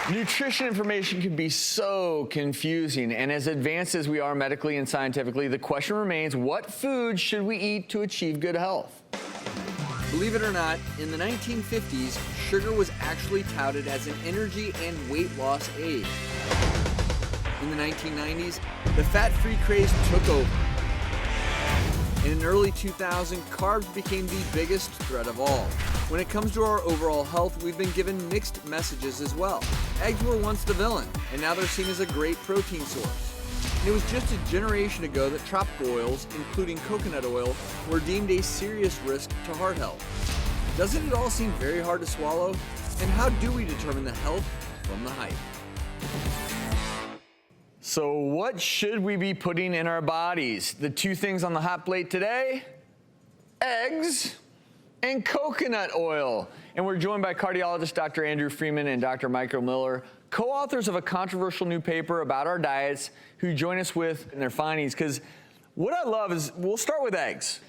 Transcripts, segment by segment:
Nutrition information can be so confusing, and as advanced as we are medically and scientifically, the question remains, what foods should we eat to achieve good health? Believe it or not, in the 1950s, sugar was actually touted as an energy and weight loss aid. In the 1990s, the fat-free craze took over. And in early 2000, carbs became the biggest threat of all. When it comes to our overall health, we've been given mixed messages as well. Eggs were once the villain, and now they're seen as a great protein source. And it was just a generation ago that tropical oils, including coconut oil, were deemed a serious risk to heart health. Doesn't it all seem very hard to swallow? And how do we determine the health from the hype? So what should we be putting in our bodies? The two things on the hot plate today, eggs and coconut oil. And we're joined by cardiologist Dr. Andrew Freeman and Dr. Michael Miller, co-authors of a controversial new paper about our diets, who join us with their findings. Because what I love is, we'll start with eggs.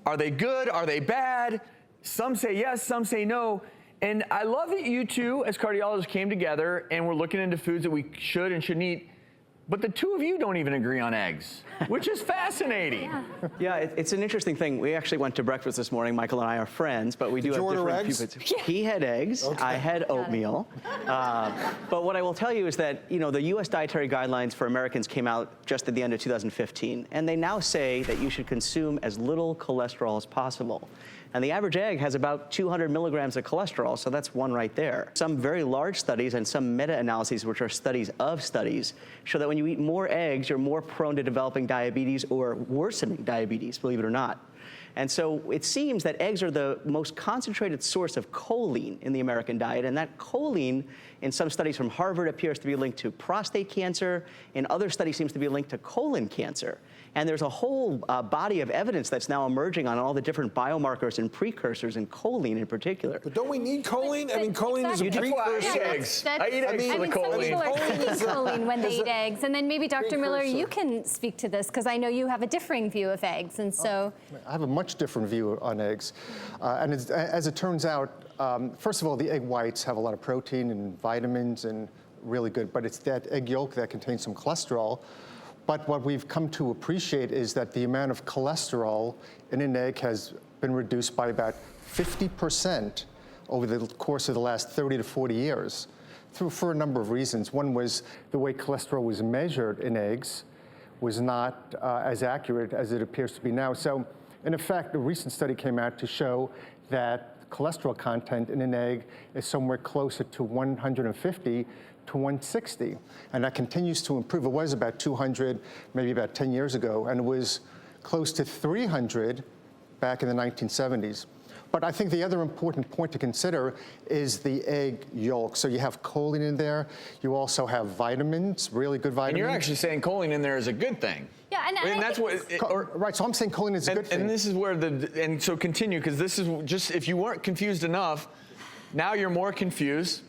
Are they good? Are they bad? Some say yes, some say no. And I love that you two, as cardiologists, came together and we're looking into foods that we should and shouldn't eat. But the two of you don't even agree on eggs, which is fascinating. Yeah, it's an interesting thing. We actually went to breakfast this morning. Michael and I are friends, but we do have different viewpoints. He had eggs, I had oatmeal. But what I will tell you is that, you know, the U.S. dietary guidelines for Americans came out just at the end of 2015, and they now say that you should consume as little cholesterol as possible. And the average egg has about 200 milligrams of cholesterol, so that's one right there. Some very large studies and some meta-analyses, which are studies of studies, show that when you eat more eggs, you're more prone to developing diabetes or worsening diabetes, believe it or not. And so it seems that eggs are the most concentrated source of choline in the American diet, and that choline, in some studies from Harvard, appears to be linked to prostate cancer. In other studies, seems to be linked to colon cancer. And there's a whole body of evidence that's now emerging on all the different biomarkers and precursors, and choline in particular. But don't we need choline? I mean, choline is a precursor. Eggs. I eat eggs for the Some choline. people are taking choline when they eat eggs. And then maybe Dr. Miller, you can speak to this, because I know you have a differing view of eggs. And so I have a much different view on eggs. And as it turns out, first of all, the egg whites have a lot of protein and vitamins and really good, but it's that egg yolk that contains some cholesterol. But what we've come to appreciate is that the amount of cholesterol in an egg has been reduced by about 50% over the course of the last 30 to 40 years for a number of reasons. One was the way cholesterol was measured in eggs was not as accurate as it appears to be now. So in effect, a recent study came out to show that cholesterol content in an egg is somewhere closer to 150 to 160, and that continues to improve. It was about 200, maybe about 10 years ago, and it was close to 300 back in the 1970s. But I think the other important point to consider is the egg yolk. So you have choline in there. You also have vitamins, really good vitamins. And you're actually saying choline in there is a good thing. yeah, and that's what. Right, so I'm saying choline is a good thing. And this is where and so continue, because this is just, if you weren't confused enough, now you're more confused.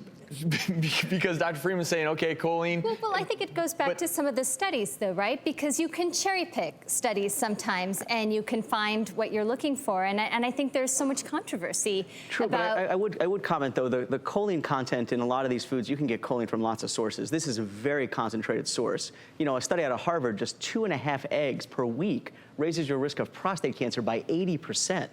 Because Dr. Freeman's saying, okay, choline. Well, I think it goes back to some of the studies, though, right? Because you can cherry pick studies sometimes, and you can find what you're looking for. And I think there's so much controversy. True, about... but I would comment, though, the choline content in a lot of these foods, you can get choline from lots of sources. This is a very concentrated source. You know, a study out of Harvard, just 2.5 eggs per week raises your risk of prostate cancer by 80%.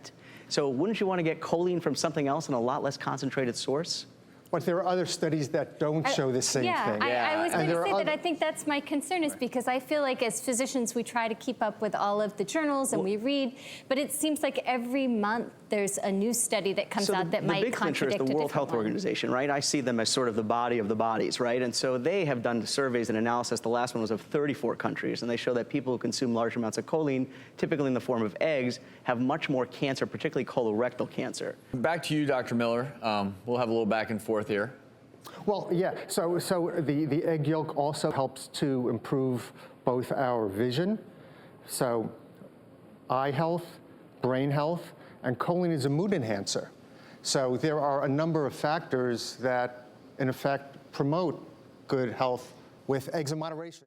So wouldn't you want to get choline from something else in a lot less concentrated source? But there are other studies that don't show the same thing. I was going to say that I think that's my concern, is because I feel like as physicians we try to keep up with all of the journals and we read, but it seems like every month there's a new study that comes out that might contradict a different one. The big picture is the World Health Organization, right? I see them as sort of the body of the bodies, right? And so they have done surveys and analysis. The last one was of 34 countries, and they show that people who consume large amounts of choline, typically in the form of eggs, have much more cancer, particularly colorectal cancer. Back to you, Dr. Miller. We'll have a little back and forth here. Well, yeah, so the egg yolk also helps to improve both our vision, so eye health, brain health, and choline is a mood enhancer. So there are a number of factors that, in effect, promote good health with eggs in moderation.